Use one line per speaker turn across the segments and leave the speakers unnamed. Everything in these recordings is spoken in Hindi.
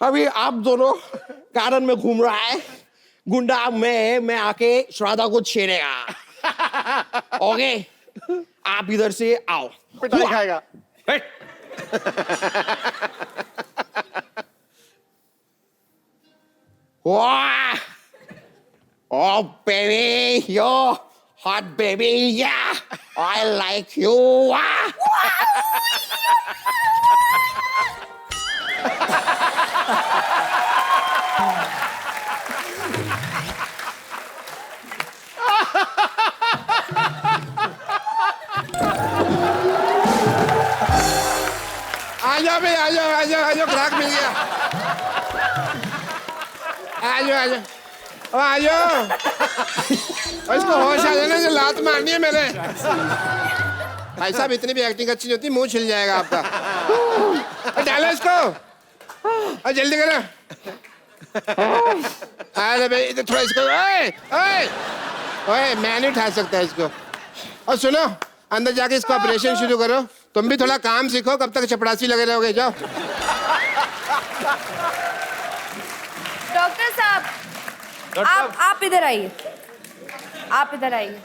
अभी आप दोनों गार्डन में घूम रहा है, गुंडा मैं आके श्राद्धा को छेड़ेगा। ओके, आप इधर से आओ।
पिटाई खाएगा।
वाह, oh baby, you're hot baby, yeah, I like you.
आजा भाई, आजा, ग्राहक मिल गया। आजो। इसको होश आ जाना, जो लात मारनी है मैंने। भाई साहब, इतनी भी एक्टिंग अच्छी नहीं होती, मुंह छिल जाएगा आपका। डालो इसको, और जल्दी करो। अरे भाई, इधर थोड़ा इसको, ओए, मैं नहीं उठा सकता इसको। और सुनो, अंदर जाके इसको ऑपरेशन शुरू करो। तुम भी थोड़ा काम सीखो, कब तक चपड़ासी लगे रहोगे। जाओ।
डॉक्टर साहब, आप इधर आइए, आप इधर आइए।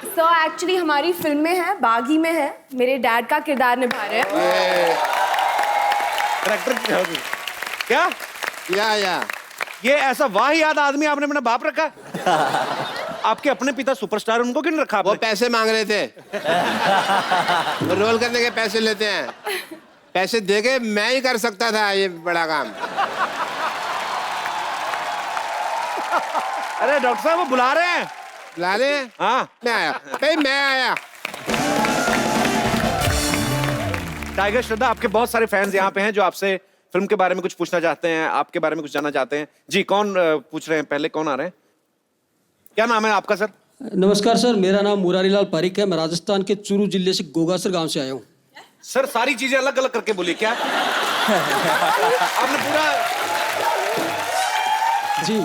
सो एक्चुअली हमारी फिल्म में है, बागी में है, मेरे डैड का किरदार निभा रहे हैं।
क्या
या
ये ऐसा वाहियात आदमी आपने अपना बाप रखा? आपके अपने पिता सुपरस्टार, उनको क्यों नहीं रखा आपने?
वो पैसे मांग रहे थे। वो रोल करने के पैसे लेते हैं। पैसे देके मैं ही कर सकता था ये बड़ा काम।
अरे डॉक्टर साहब, वो बुला रहे हैं।
बुला रहे हैं?
हाँ,
मैं आया भाई, मैं आया।
टाइगर श्रद्धा, आपके बहुत सारे फैंस यहाँ पे हैं जो आपसे फिल्म के बारे में कुछ पूछना चाहते हैं, आपके बारे में कुछ जानना चाहते हैं। जी, कौन पूछ रहे हैं? पहले कौन आ रहे हैं? क्या नाम है आपका सर?
नमस्कार सर, मेरा नाम मुरारीलाल पारिक है। मैं राजस्थान के चूरू जिले से गोगासर गांव से आया हूँ।
सर, सारी चीजें अलग अलग करके बोलिए। क्या आपने पूरा?
जी,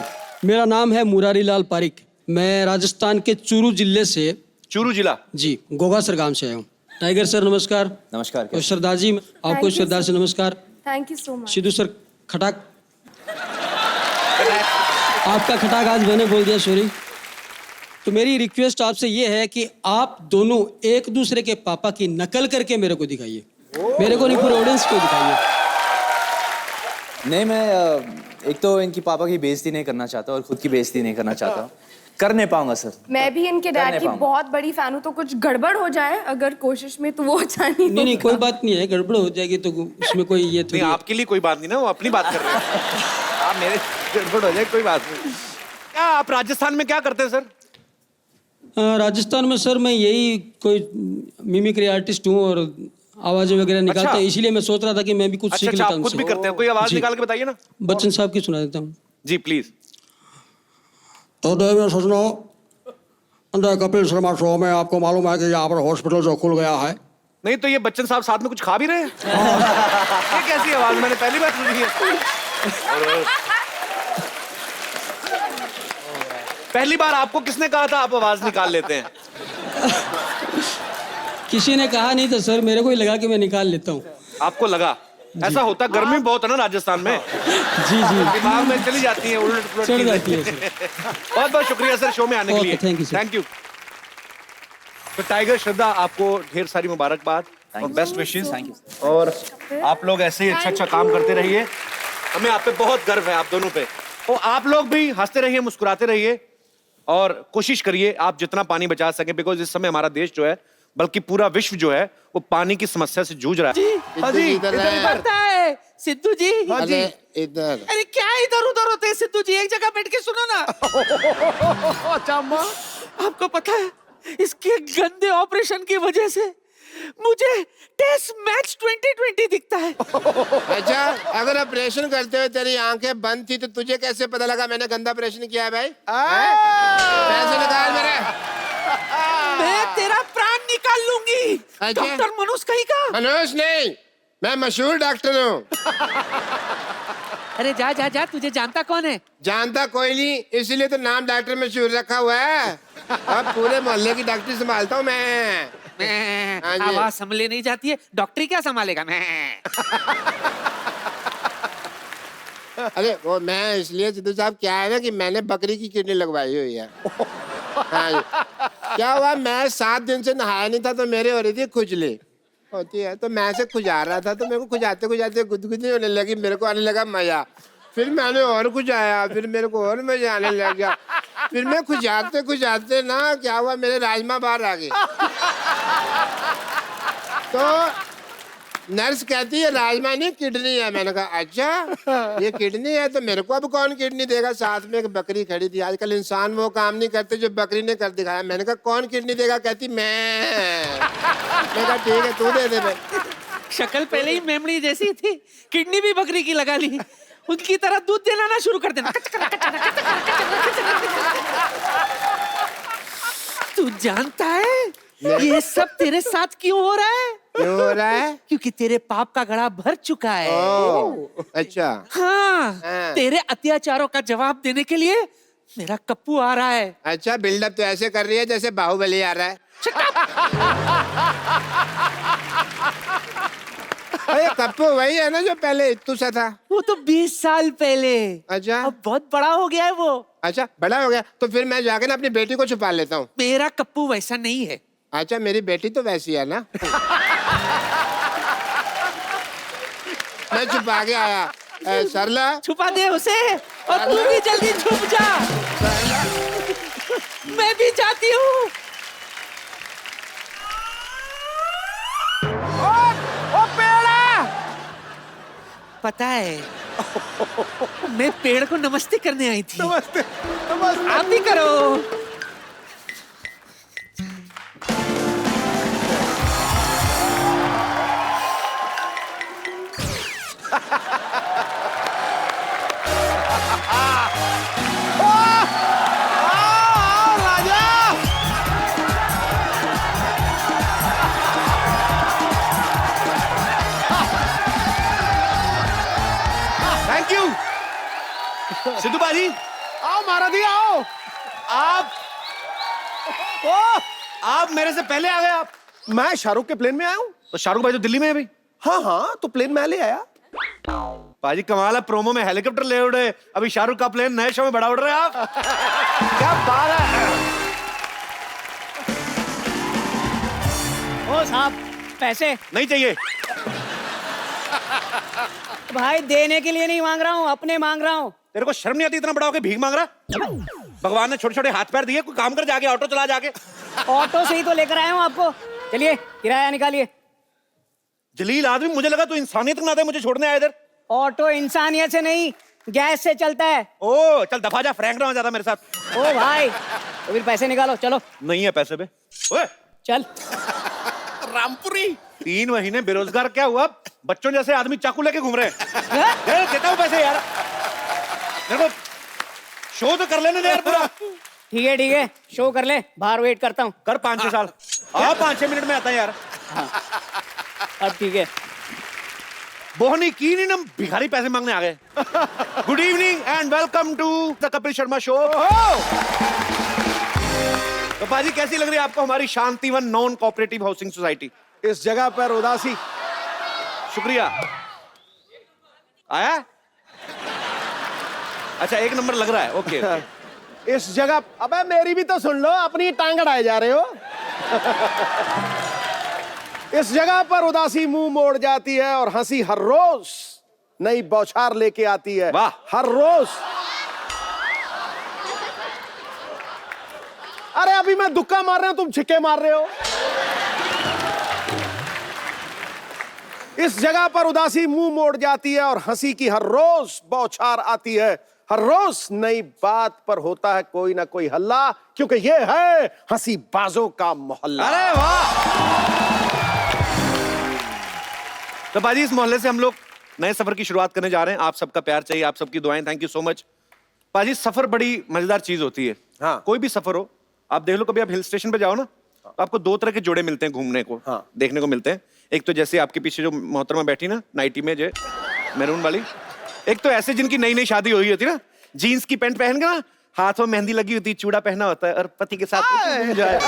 मेरा नाम है मुरारीलाल पारिक। मैं राजस्थान के चूरू जिले से,
चूरू जिला,
जी, गोगासर गांव से आया हूँ। टाइगर सर नमस्कार।
नमस्कार।
और सरदार जी, आपको सरदार से नमस्कार।
Thank you so much.
Sidhu sir, खटाक। आपका खटाक आज मैंने बोल दिया, सॉरी। तो मेरी रिक्वेस्ट आपसे ये है कि आप दोनों एक दूसरे के पापा की नकल करके मेरे को दिखाइए। मेरे को नहीं, पूरे ऑडियंस को दिखाइए।
नहीं, मैं एक तो इनकी पापा की बेइज्जती नहीं करना चाहता और खुद की बेइज्जती नहीं करना चाहता। कर नहीं पाऊंगा सर।
मैं भी इनके डैड की बहुत बड़ी फैन हूँ, तो कुछ गड़बड़ हो जाए अगर कोशिश में तो वो अच्छा नहीं।
कोई बात नहीं है, गड़बड़ हो जाएगी तो उसमें कोई ये
नहीं, आपके लिए कोई बात नहीं ना, वो अपनी बात कर रहे हैं। आप मेरे गड़बड़ हो जाए, कोई बात नहीं। क्या आप राजस्थान में क्या करते हैं सर?
राजस्थान में सर मैं यही कोई मिमिक्री आर्टिस्ट हूँ और आवाजें वगैरह निकालता हूँ। इसीलिए मैं सोच रहा था कि मैं भी कुछ सीख लेता हूँ।
खुद भी करते हैं? कोई आवाज निकाल के बताइए ना।
बच्चन साहब की सुना देता हूँ।
जी प्लीज।
तो देव सजनों, कपिल शर्मा शो में आपको मालूम है कि यहाँ पर हॉस्पिटल जो खुल गया है।
नहीं तो ये बच्चन साहब साथ में कुछ खा भी रहे हैं? ये कैसी आवाज, मैंने पहली बार सुनी है। पहली बार आपको किसने कहा था आप आवाज निकाल लेते हैं?
किसी ने कहा नहीं था सर, मेरे को ही लगा कि मैं निकाल लेता हूँ।
आपको लगा? ऐसा होता, गर्मी बहुत है ना राजस्थान में।
जी जी,
दिमाग में चली जाती है उलट पुलट
चढ़ जाती है।
बहुत बहुत शुक्रिया सर शो में आने के लिए।
Thank you sir.
Thank you. तो टाइगर श्रद्धा, आपको ढेर सारी मुबारकबाद और बेस्ट विशेस।
Thank you.
और आप लोग ऐसे ही अच्छा काम करते रहिए। हमें आप पे बहुत गर्व है, आप दोनों पे। और आप लोग भी हंसते रहिए, मुस्कुराते रहिए और कोशिश करिए आप जितना पानी बचा सकें, बिकॉज इस समय हमारा देश जो है, बल्कि पूरा विश्व जो है, वो पानी की समस्या से जूझ रहा है।
हाँ जी, इधर
है सिद्धू जी।
हाँ जी,
इधर।
अरे क्या इधर उधर होते हैं सिद्धू जी, एक जगह बैठ के सुनो ना।
अच्छा अम्मा,
आपको पता है इसके गंदे ऑपरेशन की वजह से मुझे टेस्ट मैच 2020 दिखता है।
अच्छा, अगर ऑपरेशन करते हुए तेरी आंखें बंद थी तो तुझे कैसे पता लगा मैंने गंदा ऑपरेशन किया है भाई? पैसे निकाल मेरे।
मैं तेरा प्राण निकाल लूंगी। डॉक्टर मनोज कहीं का?
मनोज नहीं, मैं मशहूर डॉक्टर हूँ।
अरे जा जा जा, तुझे जानता कौन है?
जानता कोई नहीं, इसीलिए तो नाम डॉक्टर मशहूर रखा हुआ है। अब पूरे मोहल्ले की डॉक्टरी संभालता हूँ मैं।
आवाज संभले नहीं जाती है, डॉक्टरी क्या संभालेगा? मैं
अरे वो मैं इसलिए सिद्धू साहब, क्या है ना कि मैंने बकरी की किडनी लगवाई हुई है। हाँ जी। क्या हुआ, मैं 7 दिन से नहाया नहीं था तो मेरे हो रही थी खुजली होती है, तो मैं से खुजा रहा था, तो मेरे को खुजाते खुजाते गुदगुदी होने लगी, मेरे को आने लगा मजा। फिर मैंने और खुजाया, फिर मेरे को और मजा आने लग गया। फिर मैं खुजाते खुजाते ना क्या हुआ, मेरे राजमा बाहर आ गए। तो नर्स कहती है राजमा नहीं किडनी है। मैंने कहा अच्छा ये किडनी है, तो मेरे को अब कौन किडनी देगा। साथ में एक बकरी खड़ी थी। आजकल इंसान वो काम नहीं करते जो बकरी ने कर दिखाया। मैंने कहा कौन किडनी देगा, कहती मैं कहा ठीक है तू दे दे भाई।
शक्ल पहले ही मेमड़ी जैसी थी, किडनी भी बकरी की लगा ली। उनकी तरह दूध देना ना शुरू कर देना। तू जानता है ये सब तेरे साथ क्यों हो रहा है?
क्यों हो रहा है?
क्योंकि तेरे पाप का घड़ा भर चुका है।
अच्छा
हाँ,
हाँ।
तेरे अत्याचारों का जवाब देने के लिए मेरा कप्पू आ रहा है।
अच्छा बिल्डअप तो ऐसे कर रही है जैसे बाहुबली आ रहा है। अरे कप्पू वही है ना जो पहले इत्तू सा था?
वो तो 20 साल पहले।
अच्छा
अब बहुत बड़ा हो गया है वो।
अच्छा बड़ा हो गया तो फिर मैं जाकर ना अपनी बेटी को छुपा लेता हूँ।
मेरा कप्पू वैसा नहीं है।
अच्छा मेरी बेटी तो वैसी है ना। मैं छुपा के आया। सरला
छुपा दे उसे और तू भी जल्दी छुप जा। मैं भी जाती हूँ।
ओ पेड़ा,
पता है मैं पेड़ को नमस्ते करने आई थी।
नमस्ते नमस्ते।
आप भी करो।
थैंक यू सिद्धू बाजी।
आओ महाराजी आओ।
आप मेरे से पहले आ गए। आप
मैं शाहरुख के प्लेन में आया हूँ।
तो शाहरुख भाई तो दिल्ली में है अभी।
हाँ हाँ, तो प्लेन मैं ले आया।
पाजी कमाल है, प्रोमो में हेलीकॉप्टर ले उड़े, अभी शाहरुख का प्लेन नए शो में बड़ा उड़ रहे हैं आप।
क्या बात है।
ओ साहब पैसे
नहीं चाहिए।
भाई देने के लिए नहीं मांग रहा हूँ, अपने मांग रहा हूँ।
तेरे को शर्म नहीं आती इतना बड़ा होके भीख मांग रहा? भगवान ने छोटे छोटे हाथ पैर दिए, कोई काम कर जाके, ऑटो चला जाके।
ऑटो से ही तो लेकर आया हूँ आपको। चलिए किराया निकालिए।
जलील आदमी, मुझे लगा तू इंसानियत ना दे मुझे छोड़ने आया इधर।
ऑटो इंसानियत से नहीं गैस से चलता है।
ओ चल दफा जा, फ्रैंक ना हो ज्यादा मेरे साथ।
ओ भाई तो फिर पैसे निकालो। चलो
नहीं है पैसे पे। ओए
चल।
रामपुरी
3 महीने बेरोजगार क्या हुआ, बच्चों जैसे आदमी चाकू लेके घूम रहे हैं। देता हूँ पैसे यार, मेरे को शो तो कर लेने दे यार पूरा।
ठीक है शो कर ले, बाहर वेट करता हूँ।
कर 5-6 साल। 5-6 मिनट में आता है यार।
अब ठीक है।
बोहनी की नहीं ना, भिखारी पैसे मांगने आ गए। Good evening and welcome to the Kapil Sharma show. तो बाजी कैसी लग रही है आपको हमारी Shantivan non cooperative housing society?
इस जगह पर उदासी।
शुक्रिया। आया? अच्छा 1 नंबर लग रहा है। ओके
इस जगह, अबे मेरी भी तो सुन लो, अपनी टांग अड़ाए जा रहे हो। इस जगह पर उदासी मुंह मोड़ जाती है और हंसी हर रोज नई बौछार लेके आती है।
वाह।
हर रोज। अरे अभी मैं दुक्का मार रहा हूं, तुम छिक्के मार रहे हो। इस जगह पर उदासी मुंह मोड़ जाती है और हंसी की हर रोज बौछार आती है। हर रोज नई बात पर होता है कोई ना कोई हल्ला, क्योंकि ये है हंसी बाजों का मोहल्ला।
अरे वाह। तो बाजी इस मोहल्ले से हम लोग नए सफर की शुरुआत करने जा रहे हैं। आप सबका प्यार चाहिए, आप सबकी दुआएं। Thank you so much. बाजी सफर बड़ी मजेदार चीज होती है।
हाँ।
कोई भी सफर हो, आप देख लो, कभी आप हिल स्टेशन पे जाओ ना, तो आपको 2 तरह के जोड़े मिलते हैं घूमने को।
हाँ।
देखने को मिलते हैं। एक तो जैसे आपके पीछे जो मोहतरमा बैठी ना नाइटी में, जो मैरून वाली। एक तो ऐसे जिनकी नई नई शादी हुई होती ना, जीन्स की पैंट पहन के ना, हाथ में मेहंदी लगी होती, चूड़ा पहना होता है और पति के साथ जाए।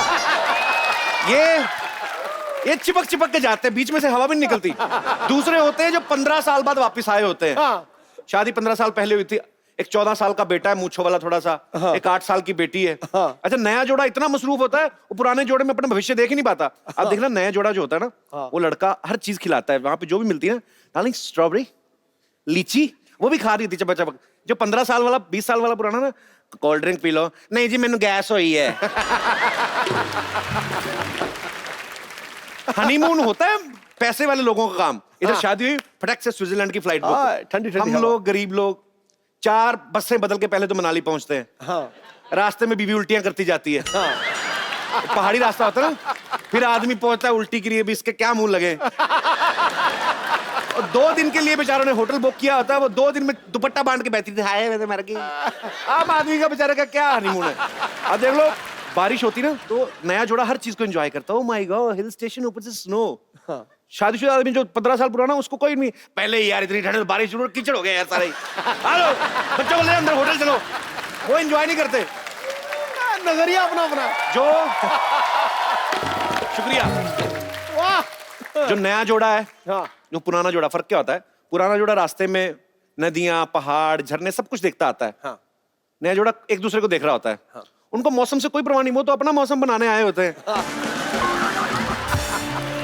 ये चिपक चिपक के जाते हैं, बीच में से हवा भी नहीं निकलती। दूसरे होते हैं जो 15 साल बाद वापस आए होते हैं।
हाँ।
शादी 15 साल पहले हुई थी, एक 14 साल का बेटा है मूंछों वाला थोड़ा सा, एक 8 साल की बेटी है। अच्छा, नया जोड़ा इतना मसरूफ होता है, वो पुराने जोड़े में अपना भविष्य देख ही नहीं पाता। आप देखना, नया जोड़ा जो होता है ना, वो लड़का हर चीज खिलाता है, वहां पे जो भी मिलती है ना, डार्लिंग स्ट्रॉबेरी, लीची, वो भी खा रही थी चपक चपक। जो 15 साल वाला, 20 साल वाला पुराना ना, कोल्ड ड्रिंक पी लो, नहीं जी मैंने गैस हुई है। हनीमून होता है पैसे वाले लोगों का काम। इधर शादी हुई, फटक से स्विट्जरलैंड की फ्लाइट बुक,
ठंडी
हम लोग गरीब लोग 4 बसें बदल के पहले तो मनाली पहुंचते हैं। रास्ते में बीवी उल्टियां करती जाती है। पहाड़ी रास्ता होता है ना, फिर आदमी पहुंचता है उल्टी के लिए भी, इसके क्या मुंह लगे। और 2 दिन के लिए बेचारों ने होटल बुक किया होता है, वो 2 दिन में दुपट्टा बांध के बैठी थी, हाय मैं मर गई। आम आदमी का बेचारे का क्या हनीमून है। अब देख लो, बारिश होती ना तो नया जोड़ा हर चीज को एंजॉय करता है। Oh my God, hill station, ऊपर से स्नो। शादीशुदा आदमी जो 15 साल पुराना, उसको कोई नहीं, पहले यार इतनी ठंड, बारिश शुरू, कीचड़ हो गया यार सारे। हेलो, बच्चों को ले अंदर होटल चलो, वो एंजॉय नहीं करते।
नजरिया अपना अपना।
जो शुक्रिया।
वाह।
जो नया जोड़ा है,
हाँ।
जो पुराना जोड़ा, फर्क क्या होता है? पुराना जोड़ा रास्ते में नदियां, पहाड़, झरने सब कुछ देखता आता है।
हाँ।
नया जोड़ा एक दूसरे को देख रहा होता है।
हाँ।
उनको मौसम से कोई परवाह नहीं, वो तो अपना मौसम बनाने आए होते हैं।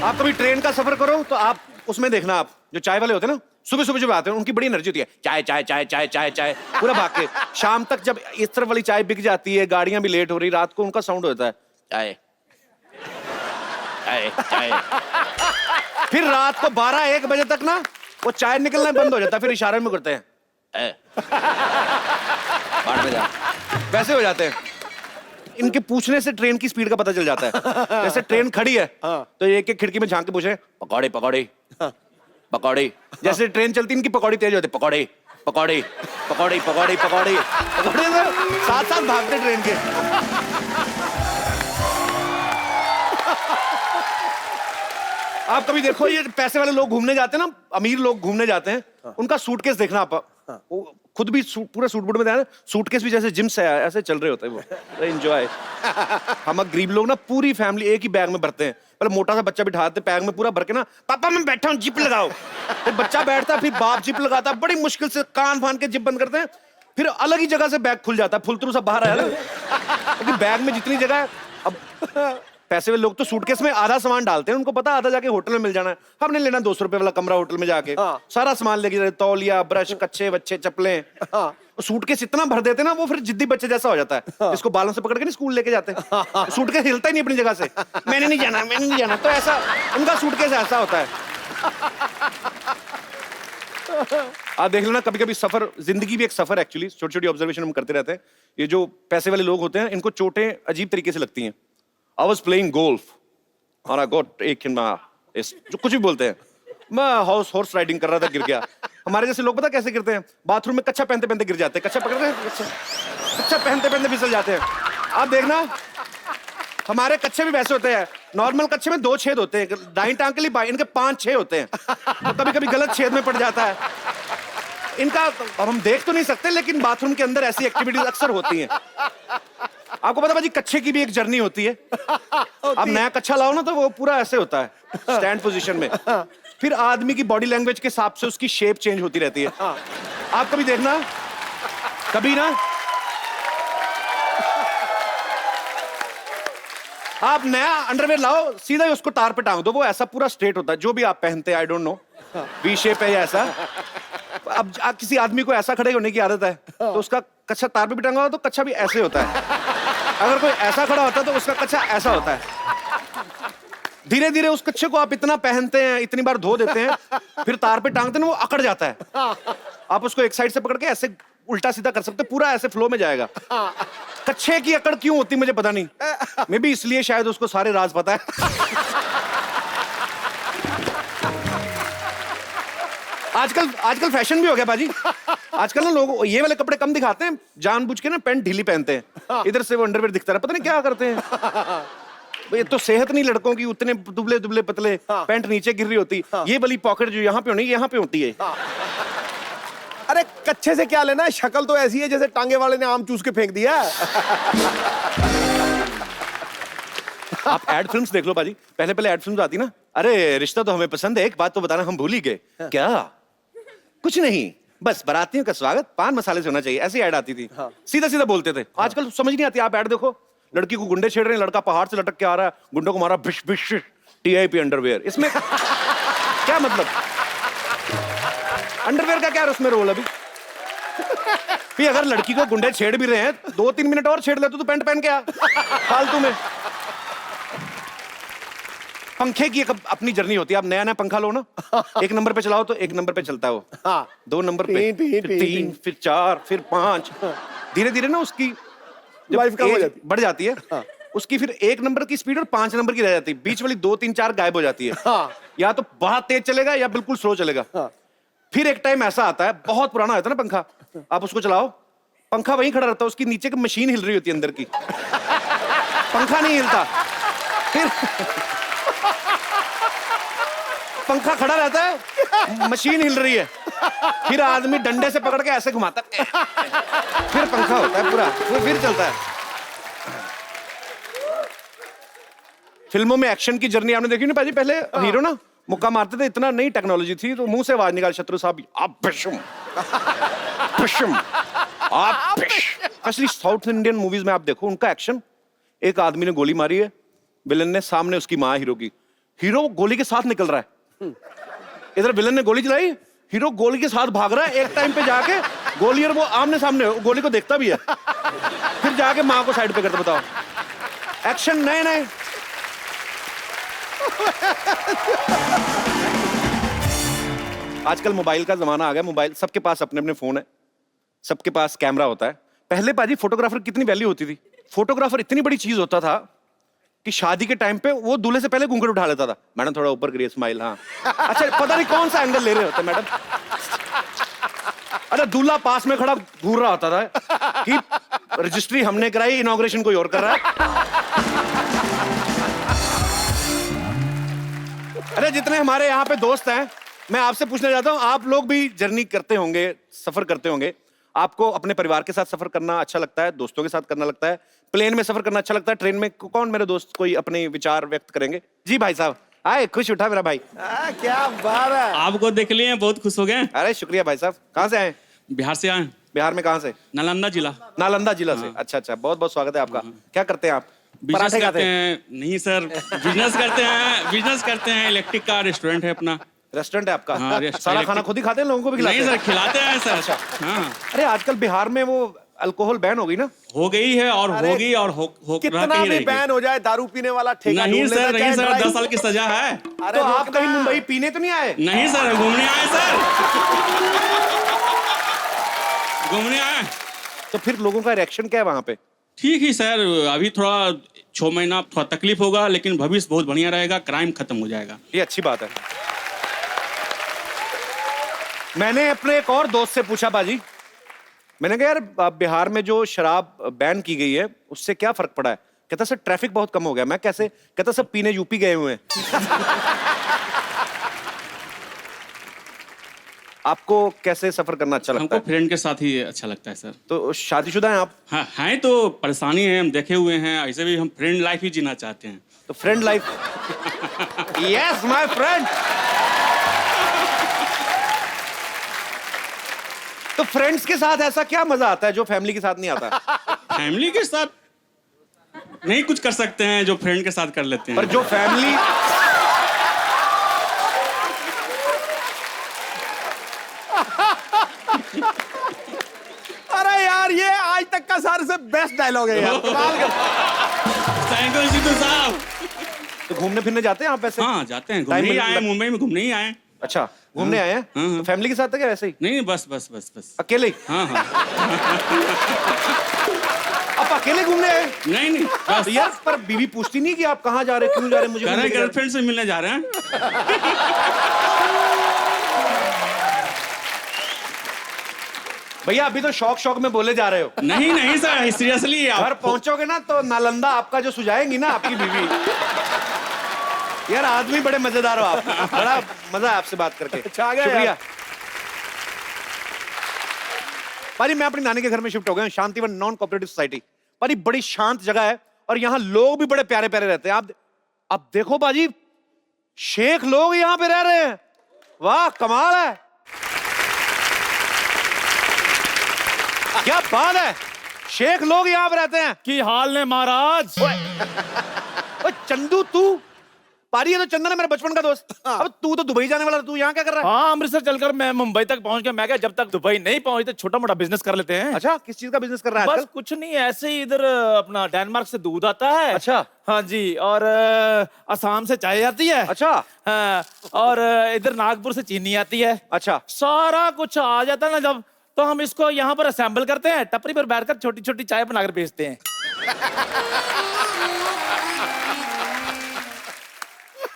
आप कभी ट्रेन का सफर करो तो आप उसमें देखना, आप जो चाय वाले होते हैं ना, सुबह सुबह जब आते हैं, उनकी बड़ी एनर्जी होती है, चाय चाय चाय चाय चाय चाय, पूरा भाग के। शाम तक जब इस तरफ वाली चाय बिक जाती है, गाड़ियां भी लेट हो रही, रात को उनका साउंड होता है, चाय चाय चाय। फिर रात को 12-1 बजे तक ना वो चाय निकलना बंद हो जाता है, फिर इशारे में करते हैं, बाढ़ में जा। वैसे हो जाते हैं। इनके पूछने से ट्रेन की स्पीड का पता चल जाता है। जैसे ट्रेन खड़ी है तो एक एक खिड़की में झांक के पूछे, पकौड़े पकौड़े पकौड़े। जैसे ट्रेन चलती इनकी पकौड़ी तेज होती, पकौड़े पकौड़े पकौड़े पकौड़े पकौड़े पकौड़े, साथ साथ भागते ट्रेन के। आप कभी देखो, ये पैसे वाले लोग घूमने जाते हैं ना, अमीर लोग घूमने जाते हैं, उनका सूटकेस देखना आप। वो खुद भी पूरा सूट बूट में जाए, सूटकेस भी जैसे जिम से आया ऐसे चल रहे होते हैं वो। एंजॉय। हम गरीब लोग ना पूरी फैमिली एक ही बैग में भरते हैं। पहले मोटा सा बच्चा बिठाते बैग में पूरा भर के ना, पापा मैं बैठा हूँ जिप लगाओ। फिर बच्चा बैठता, फिर बाप जिप लगाता, बड़ी मुश्किल से कान फान के जिप बंद करते हैं, फिर अलग ही जगह से बैग खुल जाता है, फुलतरू सब बाहर आया ना, क्योंकि बैग में जितनी जगह है। अब पैसे वाले लोग तो सूटकेस में आधा सामान डालते हैं, उनको पता आधा जाके होटल में मिल जाना है। हमने लेना 200 रुपए वाला कमरा होटल में जाके, सारा सामान लेके जाते, तौलिया, ब्रश, कच्चे बच्चे, चप्पलें। सूटकेस इतना भर देते ना, वो फिर जिद्दी बच्चे जैसा हो जाता है, जिसको बालों से पकड़ के नहीं स्कूल लेके जाते। सूटकेस हिलता ही नहीं अपनी जगह से, मैंने नहीं जाना, मैंने नहीं जाना। तो ऐसा उनका सूटकेस ऐसा होता है। आप देख लेना, कभी कभी सफर, जिंदगी भी एक सफर एक्चुअली। छोटी छोटी ऑब्जर्वेशन हम करते रहते हैं। ये जो पैसे वाले लोग होते हैं, इनको चोटें अजीब तरीके से लगती हैं। I was playing golf और I got एक जो कुछ भी बोलते हैं, मैं हॉर्स राइडिंग कर रहा था, गिर गया। हमारे जैसे लोग पता कैसे गिरते हैं? बाथरूम में कच्चा पहनते पहनते गिर जाते हैं, कच्चा पकड़ते हैं, कच्चा पहनते पहनते फिसल जाते हैं। आप देखना, हमारे कच्चे भी वैसे होते हैं। नॉर्मल कच्चे में 2 छेद होते हैं, दाईं टांग के लिए बाईं, इनके 5-6 होते हैं। तो कभी कभी गलत छेद में पड़ जाता है इनका। अब हम देख तो नहीं सकते, लेकिन बाथरूम के अंदर ऐसी एक्टिविटीज अक्सर होती हैं। आपको पता भाजी, कच्चे की भी एक जर्नी होती है। अब नया कच्चा लाओ ना तो वो पूरा ऐसे होता है, स्टैंड पोजीशन में। फिर आदमी की बॉडी लैंग्वेज के हिसाब से उसकी शेप चेंज होती रहती है। आप कभी देखना, कभी ना आप नया अंडरवेयर लाओ, सीधा ही उसको तार पे टांग दो, वो ऐसा पूरा स्ट्रेट होता है। जो भी आप पहनते हैं, I don't know, V shape है या ऐसा। अब किसी आदमी को ऐसा खड़े होने की आदत है, तो उसका कच्चा तार पे भी टंगा हो तो कच्चा भी ऐसे होता है। अगर कोई ऐसा खड़ा होता है तो उसका कच्चा ऐसा होता है। धीरे धीरे उस कच्चे को आप इतना पहनते हैं, इतनी बार धो देते हैं, फिर तार पे टांगते हैं, वो अकड़ जाता है। आप उसको एक साइड से पकड़ के ऐसे उल्टा सीधा कर सकते, पूरा ऐसे फ्लो में जाएगा। कच्चे की अकड़ क्यों होती मुझे पता नहीं, मे बी इसलिए शायद उसको सारे राज पता है। आजकल फैशन भी हो गया बाजी। आजकल ना लोग ये वाले कपड़े कम दिखाते हैं, जानबूझ के ना पैंट ढीली पहनते हैं, इधर से वो अंडरवेयर दिखता है, पता नहीं क्या करते हैं। ये तो सेहत नहीं लड़कों की, उतने दुबले दुबले पतले, पैंट नीचे गिर रही होती, ये वाली पॉकेट जो यहाँ पे होनी, यहाँ पे होती है।
अरे कच्चे से क्या लेना, शक्ल तो ऐसी है जैसे टांगे वाले ने आम चूस के फेंक दिया।
आप एड फिल्म्स देख लो बाजी, पहले एड फिल्म्स आती ना, अरे रिश्ता तो हमें पसंद है, एक बात तो बताना हम भूल ही गए। क्या? कुछ नहीं, बस बारातियों का स्वागत पान मसाले से होना चाहिए, ऐसी ऐड आती थी। सीधा सीधा बोलते थे। आजकल समझ नहीं आती। आप ऐड देखो, लड़की को गुंडे छेड़ रहे हैं, लड़का पहाड़ से लटक के आ रहा है, गुंडों को मारा भिश भिश टीआईपी अंडरवेयर। इसमें क्या मतलब? अंडरवेयर का क्या उसमें रोल अभी? भी अगर लड़की को गुंडे छेड़ भी रहे हैं 2-3 मिनट और छेड़ ले तो पैंट पहन के आ फालतू में। पंखे की एक अपनी जर्नी होती है। आप नया नया पंखा लो ना, 1 नंबर पे चलाओ तो 1 नंबर पे चलता है वो, 2 नंबर पे, फिर 3, फिर 4, फिर 5, धीरे धीरे ना उसकी
लाइफ कम हो जाती
बढ़ जाती है। उसकी फिर 1 नंबर की स्पीड और 5 नंबर की रह जाती है, बीच वाली 2, 3, 4 गायब हो जाती है। या तो बहुत तेज चलेगा या बिल्कुल स्लो चलेगा। फिर एक टाइम ऐसा आता है, बहुत पुराना होता है ना पंखा, आप उसको चलाओ, पंखा वहीं खड़ा रहता है, उसकी नीचे की मशीन हिल रही होती है अंदर की, पंखा नहीं हिलता। फिर पंखा खड़ा रहता है, मशीन हिल रही है, फिर आदमी डंडे से पकड़ के ऐसे घुमाता है, फिर पंखा होता है पूरा, फिर चलता है। फिल्मों में एक्शन की जर्नी आपने देखी ना पाजी? पहले हीरो ना मुक्का मारते थे, इतना नई टेक्नोलॉजी थी, तो मुंह से आवाज निकाल, शत्रु साहब आप भिशुम भिशुम आप असली साउथ इंडियन मूवीज में आप देखो उनका एक्शन, एक आदमी ने गोली मारी है, विलन ने, सामने उसकी मां हीरो की, हीरो गोली के साथ निकल रहा है, इधर विलन ने गोली चलाई, हीरो गोली के साथ भाग रहा है, एक टाइम पे जाके गोली और वो आमने सामने, गोली को देखता भी है, फिर जाके मां को साइड पे करता। बताओ, एक्शन नए नए। आजकल मोबाइल का जमाना आ गया, मोबाइल सबके पास अपने अपने फोन है, सबके पास कैमरा होता है। पहले पाजी फोटोग्राफर कितनी वैल्यू होती थी, फोटोग्राफर इतनी बड़ी चीज होता था कि शादी के टाइम पे वो दूल्हे से पहले घूंघट उठा लेता था, मैडम थोड़ा ऊपर करिए स्माइल, हाँ अच्छा पता नहीं कौन सा एंगल ले रहे होते मैडम। अरे दूल्हा पास में खड़ा घूर रहा होता था कि रजिस्ट्री हमने कराई, इनॉग्रेशन कोई और कर रहा है। अरे जितने हमारे यहाँ पे दोस्त हैं, मैं आपसे पूछना चाहता हूँ, आप लोग भी जर्नी करते होंगे, सफर करते होंगे, आपको अपने परिवार के साथ सफर करना अच्छा लगता है, दोस्तों के साथ करना लगता है, प्लेन में सफर करना अच्छा लगता है, ट्रेन में? कौन मेरे दोस्त कोई अपने विचार व्यक्त करेंगे? जी भाई साहब, आए, खुश उठा मेरा भाई।
क्या बात है,
आपको देख लिए, बहुत खुश हो गए।
अरे शुक्रिया भाई साहब। कहाँ से आए?
बिहार से आए।
बिहार में कहाँ से?
नालंदा जिला।
नालंदा जिला से, अच्छा अच्छा, बहुत बहुत स्वागत है आपका। क्या करते हैं आप?
बिजनेस
पराठे
करते
खाते हैं?
हैं? नहीं सर, बिजनेस करते हैं, इलेक्ट्रिक का रेस्टोरेंट है अपना।
रेस्टोरेंट है आपका?
हाँ,
सारा खाना खुद ही खाते हैं, लोगों को भी खिलाते
नहीं
हैं?
सर, खिलाते हैं सर।
अच्छा।
हाँ,
अरे आजकल बिहार में वो अल्कोहल बैन हो गई ना?
हो गई है और
अरे,
होगी और हो
कितना भी बैन हो जाए, दारू पीने वाला ठेका
नहीं
ढूंढ लेता,
सर, नहीं
चाहे
सर,
लड़ाई-
10 साल की सजा है।
अरे
तो आप
रुकना।
कहीं मुंबई पीने तो नहीं आए?
नहीं सर, घूमने आए सर, घूमने आए।
तो फिर लोगों का रिएक्शन क्या है वहां पे?
ठीक ही सर, अभी थोड़ा 6 महीना थोड़ा तकलीफ होगा, लेकिन भविष्य बहुत बढ़िया रहेगा, क्राइम खत्म हो जाएगा।
ये अच्छी बात है। मैंने अपने एक और दोस्त से पूछा बाजी, मैंने कहा यार बिहार में जो शराब बैन की गई है उससे क्या फर्क पड़ा है? कहता सर ट्रैफिक बहुत कम हो गया। मैं कैसे? कहता सब पीने यूपी गए हुए हैं। आपको कैसे सफर करना अच्छा लगता
हमको
है?
फ्रेंड के साथ ही अच्छा लगता है सर।
तो शादीशुदा हैं आप?
हाँ हैं, तो परेशानी है, हम देखे हुए हैं, ऐसे भी हम फ्रेंड लाइफ ही जीना चाहते हैं।
तो friend life. Yes my friend. तो फ्रेंड्स के साथ ऐसा क्या मजा आता है जो फैमिली के साथ नहीं आता?
फैमिली के साथ नहीं कुछ कर सकते हैं जो फ्रेंड के साथ कर लेते हैं।
पर जो फैमिली
अरे यार ये आज तक का सारे से बेस्ट डायलॉग है यार, कमाल का।
थैंक यू सिद्धू साहब।
तो घूमने फिरने जाते हैं आप वैसे?
हाँ जाते हैं,
Time
घूमने ही
मिल-
आए, मुंबई में घूमने ही आए।
अच्छा, घूमने आए हैं?
हाँ।
तो फैमिली के साथ है क्या वैसे ही?
नहीं बस बस बस बस।
अकेले ही?
हाँ हाँ,
आप अकेले घूमने आए?
नहीं नहीं बस।
तो यार पर बीवी पूछती नहीं कि आप कहाँ जा रहे हैं, क्यों जा रहे हैं, मुझे
कह
घूमने
रहे
के जा रहे
गर्लफ्रेंड से मिलने जा रहे हैं।
हैं? भैया अभी तो शौक में बोले जा रहे हो।
नहीं नहीं सर, सीरियसली
घर पहुंचोगे ना तो नालंदा आपका जो सुझाएंगी ना आपकी बीवी। यार आदमी बड़े मजेदार हो आप, बड़ा मजा है आपसे बात करके।
अच्छा, आ गया
शुक्रिया।
यार।
पारी मैं अपनी नानी के घर में शिफ्ट हो गया हूं, शांतिवन नॉन कोऑपरेटिव सोसाइटी। पारी बड़ी शांत जगह है और यहाँ लोग भी बड़े प्यारे प्यारे रहते हैं। आप देखो बाजी, शेख लोग यहाँ पे रह रहे हैं, वाह कमाल है। क्या बात है, शेख लोग यहाँ पे रहते हैं।
की हाल ने महाराज।
ओए चंदू, तू पारी है तो चंदन है मेरा बचपन का दोस्त। अब तू तो दुबई जाने वाला था, तू यहाँ क्या कर रहा है?
हाँ, अमृतसर चलकर मैं मुंबई तक पहुंच गया। मैं क्या, जब तक दुबई नहीं पहुंचते छोटा मोटा बिजनेस कर लेते हैं।
अच्छा, किस चीज का बिजनेस कर रहा है
बस
आजकल?
कुछ नहीं, ऐसे ही इधर अपना डेनमार्क से दूध आता है।
अच्छा।
हाँ जी, और असम से चाय आती है।
अच्छा।
हाँ, और इधर नागपुर से चीनी आती है।
अच्छा।
सारा कुछ आ जाता है ना जब, तो हम इसको यहाँ पर असेंबल करते हैं, टपरी पर बैठकर छोटी छोटी चाय बनाकर बेचते हैं।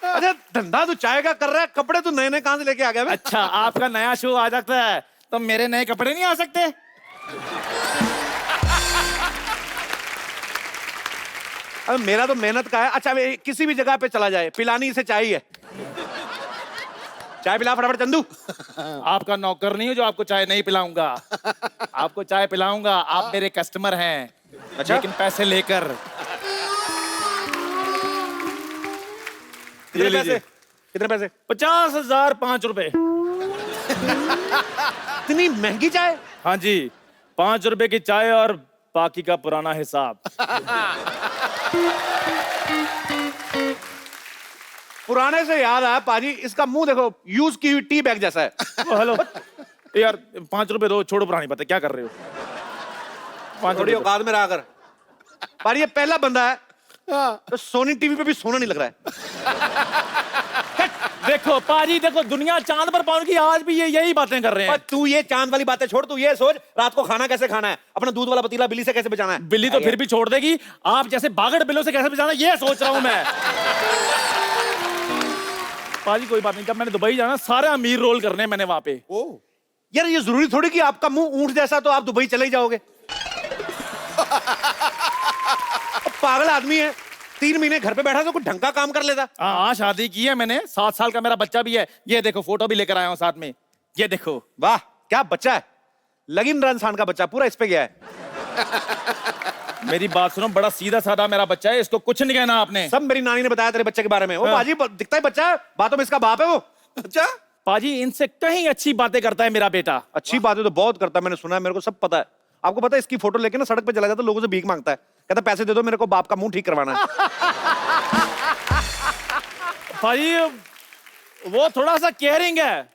अच्छा, धंधा तू चाय का कर रहा है, कपड़े तू नए नए कहां से लेके आ गया बे?
अच्छा, आपका नया शो आ जाता है तो मेरे नए कपड़े नहीं आ सकते?
अब मेरा तो मेहनत का है। अच्छा, किसी भी जगह पे चला जाए, पिलानी से चाय है। चाय पिला फटाफट चंदू।
आपका नौकर नहीं हो जो आपको चाय नहीं पिलाऊंगा। आपको चाय पिलाऊंगा, आप मेरे कस्टमर हैं।
अच्छा?
लेकिन पैसे लेकर।
कितने
ये
पैसे?
लीजिए।
कितने पैसे?
50,005 रुपए।
इतनी महंगी चाय?
हाँ जी, 5 रुपए की चाय और बाकी का पुराना हिसाब।
पुराने से याद आया पाजी, इसका मुंह देखो, यूज की हुई टी बैग जैसा है।
हेलो यार, 5 रुपए दो, छोड़ो पुरानी बातें, क्या कर रहे हो? 5
थोड़ी
रुपए।
औकात में रहा कर। पर ये पहला बंदा है तो सोनी टीवी पे भी सोना नहीं लग रहा है।
देखो पाजी, देखो दुनिया चांद पर पहुंच गई, आज भी ये यही बातें कर रहे
पर
हैं।
तू ये चांद वाली बातें छोड़, तू ये सोच रात को खाना कैसे खाना है, अपना दूध वाला पतीला बिल्ली से कैसे बचाना है।
बिल्ली तो फिर भी छोड़ देगी, आप जैसे बागड़ बिल्लों से कैसे बचाना, ये सोच रहा हूं मैं। पाजी कोई बात नहीं, जब मैंने दुबई जाना, सारे अमीर रोल करने हैं मैंने वहां पे।
यार ये जरूरी थोड़ी कि आपका मुंह ऊंट जैसा तो आप दुबई चले ही जाओगे। पागल आदमी है, 3 महीने घर पे बैठा तो कुछ ढंग का काम कर लेता।
हाँ, शादी की है मैंने, 7 साल का मेरा बच्चा भी है। ये देखो, फोटो भी लेकर आया हूँ साथ में, ये देखो।
वाह क्या बच्चा है, लगीन इंसान का बच्चा, पूरा इस पे गया है।
मेरी बात सुनो, बड़ा सीधा साधा मेरा बच्चा है, इसको कुछ नहीं कहना आपने।
सब मेरी नानी ने बताया तेरे बच्चे के बारे में। वो
हाँ।
बाजी दिखता है बच्चा है, बातों में इसका बाप है वो। अच्छा,
पाजी इनसे कहीं अच्छी बातें करता है मेरा बेटा।
अच्छी बातें तो बहुत करता है, मैंने सुना है, मेरे को सब पता है। आपको पता है इसकी फोटो लेके ना सड़क पे चला जाता, लोगों से भीख मांगता है, कहता पैसे दे दो मेरे को बाप का मुंह ठीक करवाना है।
भाई वो थोड़ा सा केयरिंग है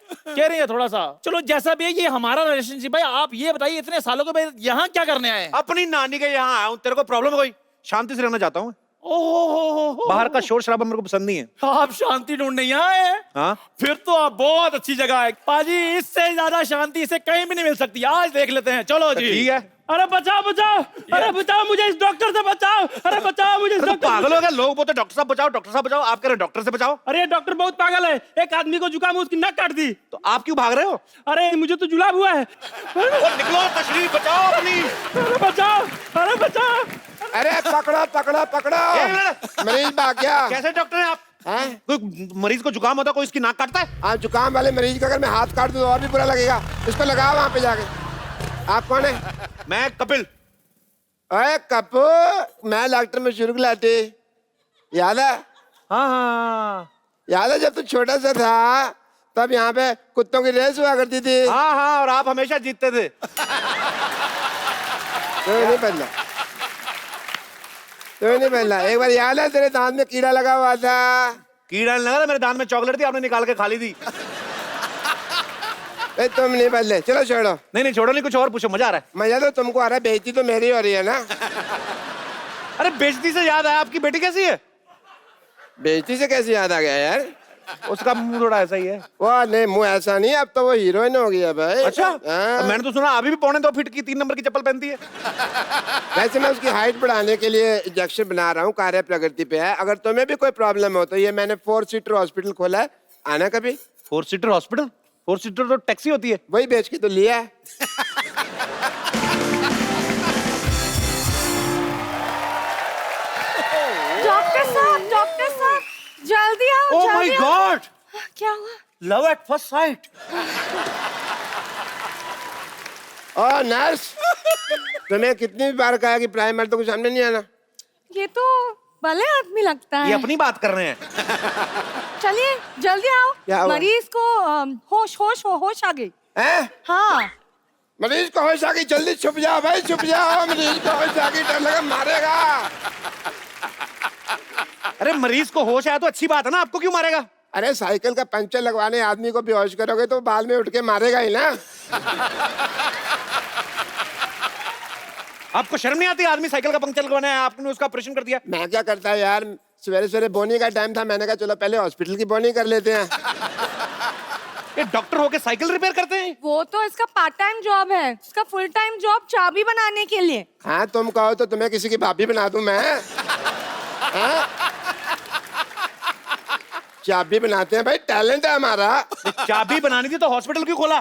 थोड़ा सा। चलो जैसा भी है, ये हमारा रिलेशनशिप। भाई आप ये बताइए, इतने सालों के बाद यहाँ क्या करने आए?
अपनी नानी के यहाँ आया हूँ। तेरे को प्रॉब्लम है कोई? शांति से रहना चाहता हूँ।
ओहो,
बाहर का शोर शराबा मेरे को पसंद नहीं है।
आप शांति ढूंढने यहाँ आए हैं?
हाँ?
फिर तो आप बहुत अच्छी जगह है पाजी, इससे ज्यादा शांति इसे कहीं भी नहीं मिल सकती। आज देख लेते हैं, चलो जी।
ठीक है।
अरे बचाओ बचाओ, अरे बचाओ मुझे इस डॉक्टर से बचाओ, अरे बचाओ मुझे इस
तो
डॉक्टर।
पागल हो गया, लोग बोलते डॉक्टर साहब बचाओ, डॉक्टर साहब बचाओ, आप कह रहे डॉक्टर से बचाओ।
अरे ये डॉक्टर बहुत पागल है, एक आदमी को जुकाम, उसकी नक काट दी।
तो आप क्यों भाग रहे हो?
अरे मुझे तो जुलाब हुआ है।
निकलो, तशरीफ बचाओ अपनी।
अरे बचाओ, अरे बचाओ।
अरे पकड़ो पकड़ो पकड़ो,
एक मिनट।
मरीज भाग गया।
कैसे डॉक्टर हैं आप?
हैं?
कोई मरीज को जुकाम होता है, कोई इसकी नाक काटता है?
आप जुकाम वाले मरीज का अगर मैं हाथ काट दूं तो और भी बुरा लगेगा। इसको लगाओ वहां पे जाके। आप कौन है?
मैं कपिल।
अरे कपू, मैं डॉक्टर मशहूर गुलाटी, याद है?
हाँ हाँ
याद है जब तू छोटा सा था तब यहाँ पे कुत्तों की रेस हुआ करती थी?
हाँ हाँ, और आप हमेशा जीतते थे।
तो नहीं बदला, तो नहीं बदला। एक बार याद है तेरे दांत में कीड़ा लगा हुआ था?
कीड़ा नहीं लगा था, मेरे दांत में चॉकलेट थी, आपने निकाल के खा ली थी।
तुम नहीं बदले, चलो छोड़ो।
नहीं छोड़ो, नहीं कुछ और पूछो, मजा आ रहा है।
मजा तो तुमको आ रहा है, बेइज्जती तो मेरी हो रही है ना।
अरे बेइज्जती से याद आया, आपकी बेटी कैसी है?
बेइज्जती से कैसे याद आ गया यार?
उसका मुंह थोड़ा ऐसा ही है।
वाह नहीं, मुंह ऐसा नहीं, अब तो वो हीरोइन हो गई है भाई।
अच्छा,
हाँ।
मैंने तो सुना अभी भी 2.25 फीट की 3 नंबर की चप्पल पहनती है।
वैसे मैं उसकी हाइट बढ़ाने के लिए इंजेक्शन बना रहा हूँ, कार्य प्रगति पे है। अगर तुम्हें भी कोई प्रॉब्लम हो तो ये मैंने 4 सीटर हॉस्पिटल खोला है, आना कभी।
4 सीटर हॉस्पिटल? 4 सीटर तो टैक्सी होती है।
वही बेच के तो लिया है।
डॉक्टर साहब जल्दी आओ।
ओह माय गॉड,
क्या हुआ?
Love at first sight.
ओ नर्स, तुम्हें कितनी बार कहा कि प्राइमर तो कुछ सामने नहीं आना?
ये तो भले आदमी लगता है।
ये अपनी बात कर रहे हैं।
चलिए जल्दी
क्या
आओ,
हुआ?
मरीज को होश आ गई।
हैं?
हाँ
मरीज को होश आ गई, जल्दी छुप जाओ भाई, छुप जाओ, मरीज को होश आ गई, डर लगा मारेगा।
अरे मरीज को होश आया तो अच्छी बात है ना, आपको क्यों मारेगा?
अरे साइकिल का पंचर लगवाने आदमी को बेहोश करोगे तो बाद में उठ के मारेगा ही ना।
आपको शर्म नहीं आती? आदमी साइकिल का पंक्चर लगवाना है, आपने उसका ऑपरेशन कर दिया।
मैं क्या करता है यार, सवेरे सवेरे बोनी का टाइम था, मैंने कहा चलो पहले हॉस्पिटल की बोनी कर लेते हैं।
ये डॉक्टर होके साइकिल रिपेयर करते हैं?
वो तो इसका पार्ट टाइम जॉब है, इसका फुल टाइम जॉब चाबी बनाने के लिए।
हाँ तुम कहो तो तुम्हें किसी की भाभी बना दूं मैं? हाँ? चाबी बनाते हैं भाई, टैलेंट है हमारा।
चाबी बनानी थी तो हॉस्पिटल क्यों खोला?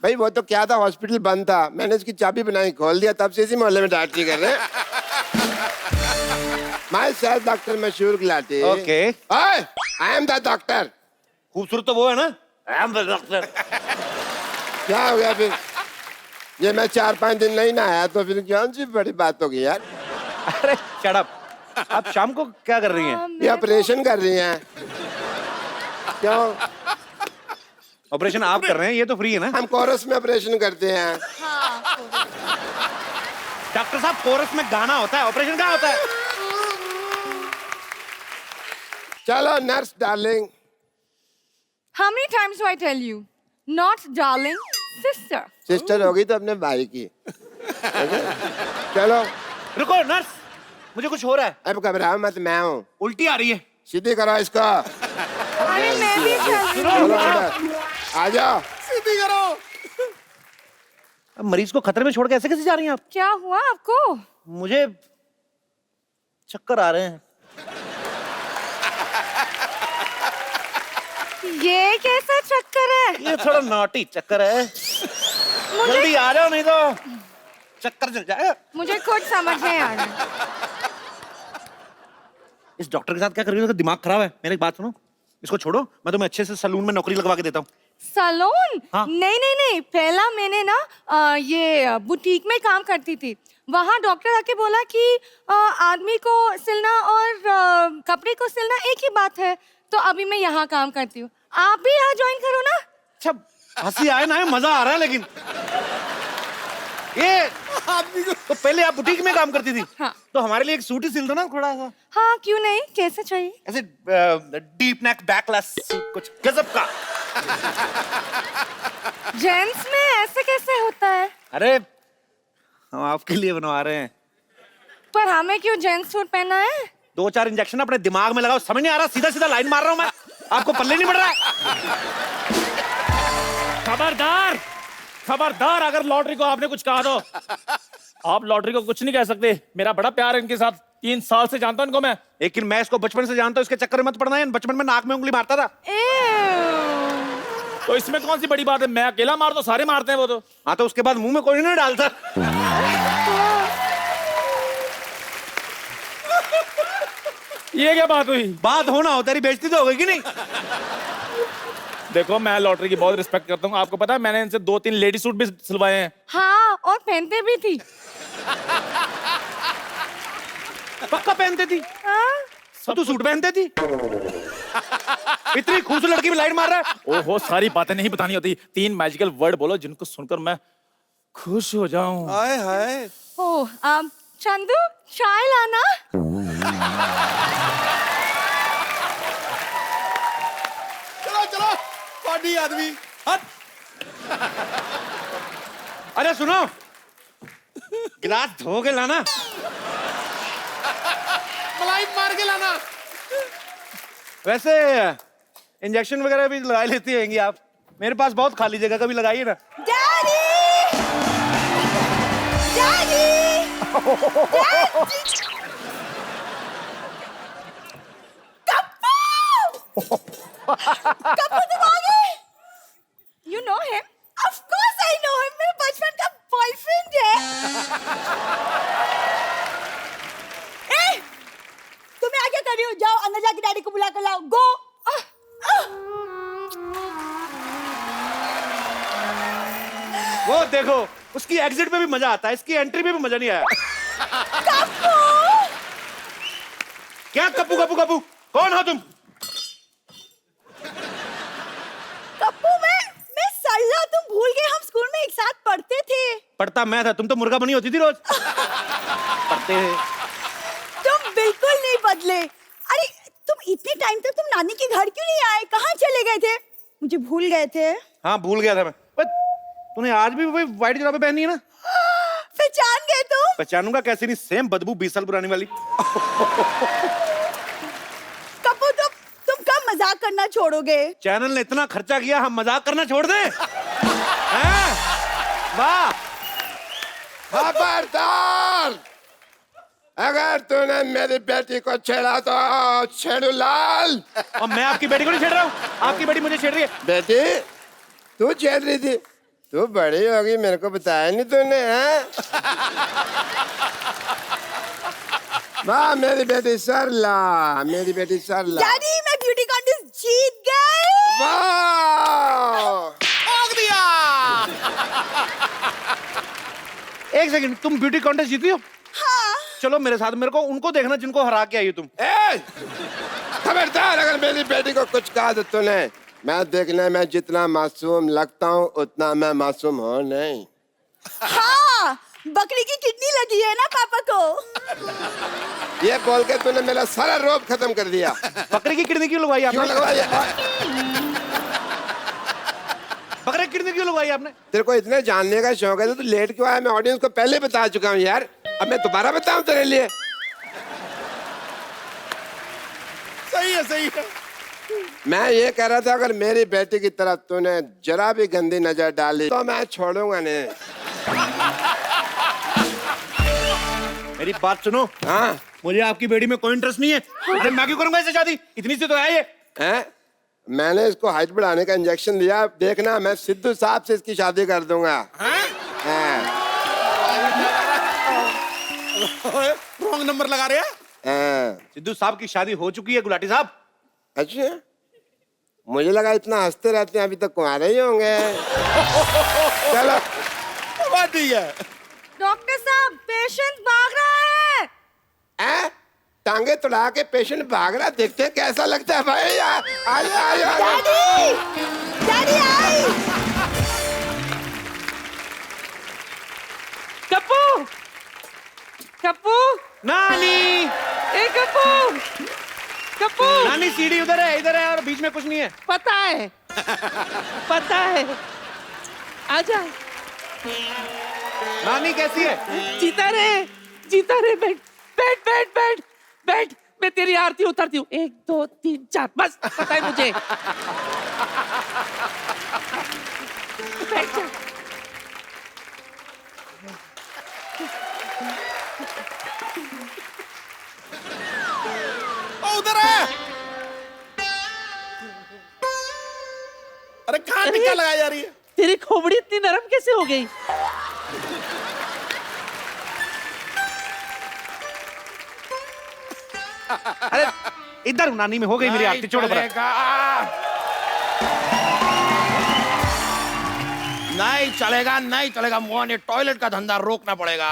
भाई वो तो क्या था, हॉस्पिटल बंद था, मैंने इसकी चाबी बनाई, खोल दिया, तब से इसी मोहल्ले में डॉक्टरी कर रहे हैं। माय सेल्फ डॉक्टर मशहूर Gulati.
Okay.
I am the doctor.
खूबसूरत तो वो है ना, आई एम द डॉक्टर।
क्या हो गया फिर? ये मैं 4-5 दिन नहीं नहाया तो फिर कौन सी बड़ी बात होगी यार।
अरे शट अप। आप शाम को क्या कर रही हैं?
ये ऑपरेशन कर रही हैं। क्यों?
ऑपरेशन आप कर रहे हैं, ये तो फ्री है ना।
हम कोरस में ऑपरेशन करते हैं।
डॉक्टर साहब कोरस में गाना होता है, ऑपरेशन क्या होता है?
चलो nurse darling.
How many times do I tell you? Not darling, sister.
Sister होगी तो अपने भाई की। चलो
रुको नर्स, मुझे कुछ हो रहा है।
अब घबराओ मत, मैं हूँ।
उल्टी आ रही है।
सीधी करो इसको।
अरे मैं भी चल
चलो बेटा, आ जाओ।
सीधी करो।
अब मरीज को खतरे में छोड़ के ऐसे कैसे जा रही हैं आप?
क्या हुआ आपको?
मुझे चक्कर आ रहे हैं।
ये कैसा चक्कर है?
ये थोड़ा नॉटी चक्कर है। जल्दी आ जाओ नहीं तो चक्कर चल जाएगा।
मुझे कुछ समझ नहीं आ रहा।
इस डॉक्टर के साथ क्या कर रही हो? दिमाग खराब है। मेरी बात सुनो, इसको छोड़ो, मैं तुम्हें अच्छे से सलून में नौकरी लगवा के देता हूँ।
सलून?
हाँ।
नहीं नहीं नहीं, पहला मैंने ना ये बुटीक में काम करती थी। वहाँ डॉक्टर आके बोला कि आदमी को सिलना और कपड़े को सिलना एक ही बात है, तो अभी मैं यहाँ काम करती हूँ। आप भी यहाँ ज्वाइन करो ना।
अच्छा हंसी आए ना, मजा आ रहा है। लेकिन ये
आदमी को
तो पहले आप बुटीक में काम करती थी।
हाँ।
तो हमारे लिए एक सूट ही सिल दो ना थोड़ा सा,
हाँ क्यों नहीं, कैसे चाहिए?
ऐसे डीप नेक बैकलेस सूट, कुछ गजब का।
जेंट्स में ऐसे कैसे होता है?
अरे हम आपके लिए बनवा रहे हैं।
पर हमें क्यों जेंट्स सूट पहना है?
2-4 इंजेक्शन अपने दिमाग में लगाओ, समझ नहीं आ रहा, सीधा सीधा लाइन मार रहा हूं मैं, आपको पल्ले नहीं पड़ रहा है।
खबरदार, खबरदार, अगर लॉटरी को आपने कुछ कहा तो आप लॉटरी को कुछ नहीं कह सकते। मेरा बड़ा प्यार है इनके साथ, 3 साल से जानता हूं इनको मैं।
लेकिन मैं इसको बचपन से जानता हूं, इसके चक्कर में मत पड़ना है। बचपन में नाक में उंगली मारता था।
तो इसमें कौन सी बड़ी बात है? मैं अकेला मार तो सारे मारते हैं वो तो।
हाँ तो उसके बाद मुंह में कोई नहीं डालता।
ये क्या बात हुई?
बात होना हो, तेरी बेइज्जती तो हो गई कि नहीं?
देखो मैं लॉटरी की बहुत रिस्पेक्ट करता हूँ, आपको पता है मैंने इनसे 2-3 लेडी सूट भी सिलवाए हैं।
हाँ, और पहनते भी थी।
पक्का पहनती थी?
हाँ?
सब तू सूट पहनती थी? इतनी खूबसूरत लड़की में लाइन मार रहा है।
ओहो, सारी बातें नहीं बतानी होती। 3 मैजिकल वर्ड बोलो जिनको सुनकर मैं खुश हो जाऊं।
हाय हाय।
ओह, चंदू चाय लाना।
चलो चलो, पार्टी आदमी हट।
अरे सुनो, गिलास धो के लाना,
मलाई मार के लाना।
वैसे इंजेक्शन वगैरह भी लगा लेती हैंगी आप? मेरे पास बहुत खाली जगह, कभी लगाइए ना।
डैडी! डैडी! कप्पू! कप्पू तुम आ गए? You know him? Of course I know him. मेरे बचपन का बॉयफ्रेंड है। ए, तुम्हें आगे कर रही हो? जाओ अंदर जाके डैडी को बुला कर लाओ। गो।
वो देखो, उसकी एग्जिट में भी मजा आता है, इसकी एंट्री में भी मजा नहीं आया।
कप्पू!
क्या कप्पू कप्पू कप्पू? कौन हो तुम?
कप्पू मैं सल्ला, तुम भूल
भूल गए, हम स्कूल में एक साथ पढ़ते थे।
पढ़ता मैं था, तुम तो मुर्गा बनी होती थी रोज। पढ़ते हैं।
तुम बिल्कुल नहीं बदले। अरे तुम इतने टाइम तक तुम नानी के घर क्यों नहीं आए? कहाँ चले गए थे? मुझे भूल गए थे?
हाँ भूल गया था मैं। तूने आज भी वही व्हाइट जुराबें पहनी है ना?
पहचान गए तुम?
पहचानूंगा कैसे नहीं, सेम बदबू 20 साल पुरानी वाली।
कपूर तुम कब मजाक करना छोड़ोगे?
चैनल ने इतना खर्चा किया, हम मजाक करना छोड़ दें? हैं? वाह!
खबरदार! अगर तूने मेरी बेटी को छेड़ा तो छेड़ू लाल।
और मैं आपकी बेटी को नहीं छेड़ रहा हूँ, आपकी बेटी मुझे छेड़ रही है।
बेटी तू छेड़ रही थी? तू बड़ी होगी, मेरे को बताया नहीं तूने, हैं? वाह मेरी बेटी सरला, मेरी बेटी सरला।
डैडी मैं ब्यूटी कॉन्टेस्ट जीत गई।
वाह!
ठोक दिया। एक सेकंड, तुम ब्यूटी कॉन्टेस्ट जीती हो?
हाँ।
चलो मेरे साथ, मेरे को उनको देखना जिनको हरा के आई हो तुम।
खबरदार, अगर मेरी बेटी को कुछ कहा तो तूने, मैं देखने में जितना मासूम लगता हूँ उतना मैं मासूम हूँ नहीं।
हाँ, बकरी की किडनी लगी है ना पापा को।
ये बोल के तूने मेरा सारा रोब खत्म कर दिया।
बकरी की किडनी क्यों लगवाई आपने?
क्यों लगवाई?
बकरी की किडनी क्यों लगवाई आपने?
तेरे को इतने जानने का शौक है तो तू लेट क्यों आया? मैं ऑडियंस को पहले बता चुका हूँ यार, अब मैं दोबारा बताऊं तेरे लिए?
सही है, सही है।
मैं ये कह रहा था, अगर मेरी बेटी की तरफ तूने जरा भी गंदी नजर डाली तो मैं छोड़ूंगा नहीं।
मेरी बात सुनो।
हाँ?
मुझे आपकी बेटी में कोई इंटरेस्ट नहीं है। अरे मैं क्यों करूंगा इससे शादी? इतनी सी तो है ये।
हैं? मैंने इसको हाइट बढ़ाने का इंजेक्शन दिया, देखना मैं सिद्धू साहब से इसकी शादी कर दूंगा।
रॉन्ग नंबर लगा रहे हैं।
सिद्धू साहब की शादी हो चुकी है गुलाटी साहब।
अच्छा, मुझे लगा इतना हंसते रहते हैं अभी तक कुंवारे ही होंगे। चलो
बात ठीक है।
डॉक्टर साहब पेशेंट भाग रहा है।
टांगे तुड़ा के पेशेंट भाग रहा, देखते हैं कैसा लगता है भाई। आइए
daddy, daddy I.
Kappu, Kappu,
नानी,
ए कप्पू, कप्पू।
नानी सीढ़ी उधर है, इधर है, और बीच में कुछ नहीं है।
पता है, पता है। आजा।
नानी कैसी है?
जीता रे, बैठ, बैठ, बैठ, बैठ, बैठ। मैं तेरी आरती उतारती हूँ। 1 2 3 4, बस पता है मुझे। बैठ जा।
उधर है। अरे कहाँ टिक्का लगाई जा रही है?
तेरी खोपड़ी इतनी नरम कैसे हो गई?
अरे इधर नानी में हो गई मेरी आरती, छोड़ो बड़ा।
नहीं चलेगा, नहीं चलेगा मोहन, ये टॉयलेट का धंधा रोकना पड़ेगा।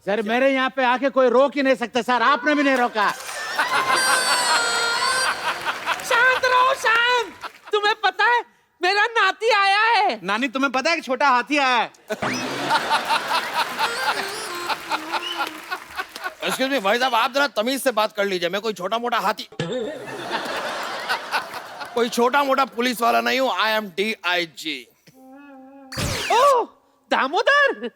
सर मेरे यहाँ पे आके कोई रोक ही नहीं सकता सर, आपने भी नहीं रोका।
शांत रहो, शांत। तुम्हें पता है मेरा नाती आया है।
नानी तुम्हें पता है कि छोटा हाथी आया है?
एक्सक्यूज मी भाई साहब, आप जरा तमीज से बात कर लीजिए। मैं कोई छोटा मोटा हाथी, कोई छोटा मोटा पुलिस वाला नहीं हूँ। I am DIG। ओह दामोदर,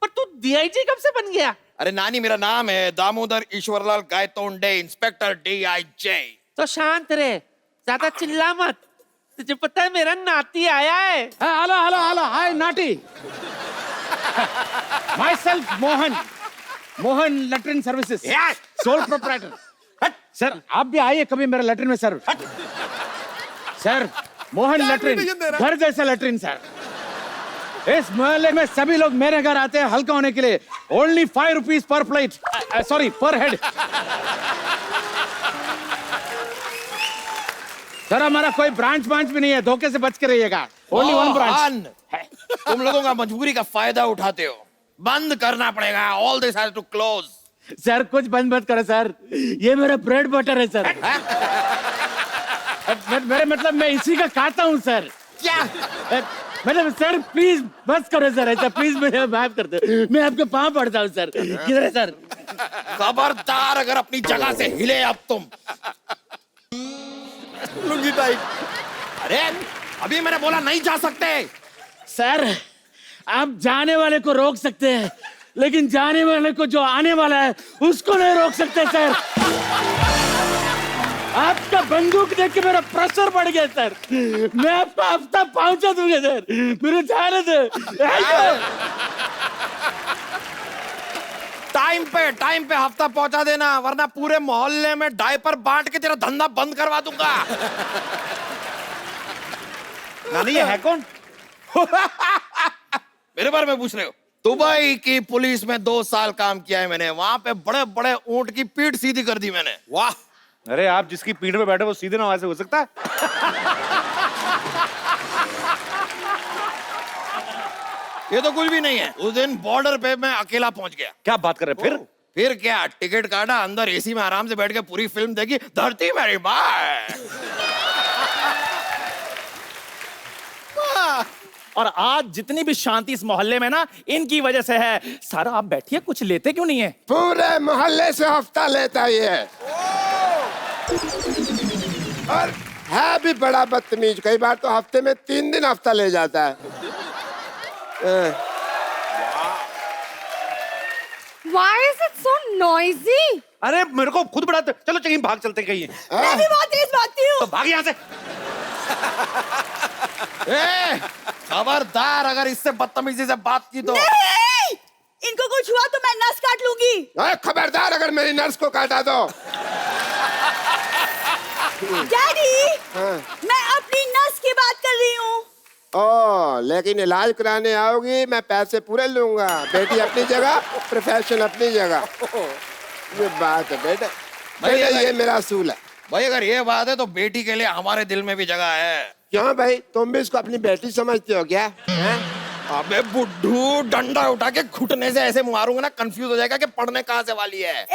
पर तू DIG कब से बन गया? अरे नानी मेरा नाम है दामोदर ईश्वरलाल गायतोंडे, इंस्पेक्टर DIG। तो शांत रहे, ज्यादा चिल्ला मत। तुझे पता है मेरा नाती आया है।
Hello hello hello, hi naughty. Myself Mohan, Mohan latrine services, sole proprietor. Sir आप भी आइए कभी मेरे लेटरिन में सर। सर मोहन लेटरिन, घर जैसा लेटरिन सर। इस मोहल्ले में सभी लोग मेरे घर आते हैं हल्का होने के लिए। Only 5 rupees per plate, sorry पर हेड। सर हमारा कोई ब्रांच भी नहीं है, धोखे से बच के रहिएगा। Only 1 branch.
तुम लोगों का मजबूरी का फायदा उठाते हो, बंद करना पड़ेगा। All this has to close.
Sir कुछ बंद मत करो सर, ये मेरा ब्रेड बटर है सर। मेरे मतलब मैं इसी का खाता हूँ सर।
क्या
मतलब सर प्लीज बस करो सर, ऐसा प्लीज मुझे माफ कर दो, मैं आपके पाँव पड़ता हूँ सर। किधर है सर?
खबरदार अगर अपनी जगह से हिले अब तुम। लुंगी टाइट। अरे अभी मैंने बोला नहीं जा सकते।
सर आप जाने वाले को रोक सकते हैं, लेकिन जाने वाले को जो आने वाला है उसको नहीं रोक सकते सर। आपका बंदूक देख के मेरा प्रेशर बढ़ गया सर। मैं आपको हफ्ता पहुंचा दूंगा सर, मेरे जाने दो।
टाइम पे हफ्ता पहुंचा देना, वरना पूरे मोहल्ले में डायपर बांट के तेरा धंधा बंद करवा दूंगा।
नानी ये है कौन?
मेरे बारे में पूछ रहे हो? दुबई की पुलिस में 2 साल काम किया है मैंने, वहां पे बड़े बड़े ऊंट की पीठ सीधी कर दी मैंने।
वाह! अरे आप जिसकी पीठ पे बैठे वो सीधे ना वैसे हो सकता है?
ये तो कुछ भी नहीं है। उस दिन बॉर्डर पे मैं अकेला पहुंच गया।
क्या बात कर रहे हैं?
फिर क्या, टिकट काटा, अंदर एसी में आराम से बैठ के पूरी फिल्म देखी, धरती मेरी माँ।
और आज जितनी भी शांति इस मोहल्ले में ना, इनकी वजह से है। सर आप बैठिए, कुछ लेते क्यों नहीं है?
पूरे मोहल्ले से हफ्ता लेता ही है, और है भी बड़ा बदतमीज। कई बार तो हफ्ते में 3 दिन हफ्ता ले जाता है।
Why is it so noisy?
अरे मेरे को खुद बड़ा, चलो कहीं भाग चलते कहीं।
मैं भी बहुत तेज भागती हूँ।
तो भाग यहाँ से।
खबरदार अगर इससे बदतमीजी से बात की तो।
नहीं! इनको कुछ हुआ तो मैं नस काट लूंगी।
खबरदार अगर मेरी नर्स को काटा तो।
डैडी, मैं अपनी नस की बात कर रही हूँ।
लेकिन इलाज कराने आओगी, मैं पैसे पूरे लूंगा। बेटी अपनी जगह, प्रोफेशन अपनी जगह। ये बात है बेटा, ये मेरा असूल है।
भाई अगर ये बात है तो बेटी के लिए हमारे दिल में भी जगह है।
क्यों भाई, तुम भी इसको अपनी बेटी समझते हो क्या?
अबे बुड्ढू, डंडा उठा के घुटने से ऐसे मारूंगा ना, कंफ्यूज हो जाएगा कि पढ़ने कहाँ से वाली है।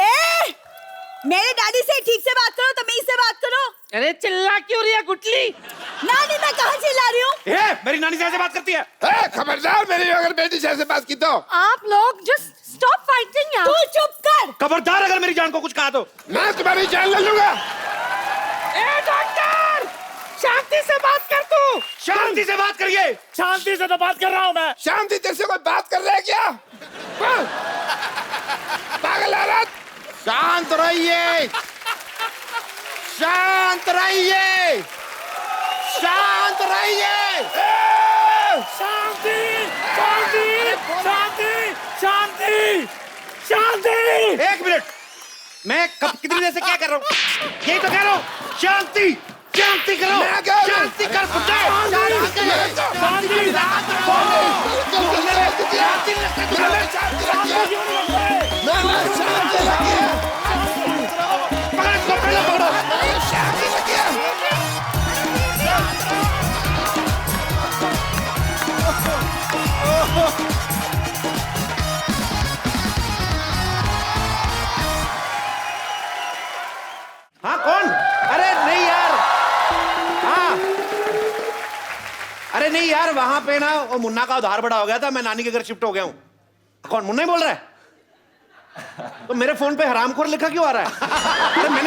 मेरे डैडी से ठीक से बात करो, तमीज से बात करो।
अरे चिल्ला क्यों रही है गुटली?
नानी मैं कहाँ चिल्ला रही हूँ?
मेरी नानी से ऐसे बात करती है?
खबरदार मेरी अगर बेटी से ऐसे बात की तो।
आप लोग जस्ट स्टॉप फाइटिंग यार।
तू चुप कर।
खबरदार अगर मेरी जान को कुछ कहा तो
मैं तुम्हारी जान ले लूंगा।
डॉक्टर शांति से बात कर तू।
शांति से बात करिए।
शांति से तो बात कर रहा हूँ मैं।
शांति तेरे से कोई बात कर रहा है क्या? पागल औरत।
शांत रहिए, शांत रहिए, शांत रहिए।
शांति शांति शांति शांति शांति।
1 मिनट, मैं कब कितनी देर से क्या कर रहा हूँ? यही तो कह रहा हूँ, शांति शांति करो, शांति कर पुत्र, हाँ कौन? अरे नहीं यार, हाँ अरे नहीं यार, वहां पे ना वो मुन्ना का उधार बड़ा हो गया था, मैं नानी के घर शिफ्ट हो गया हूँ। कौन? मुन्ना ही बोल रहा है? तो मेरे फोन पे हरामखोर लिखा क्यों आ रहा है? अरे मैंने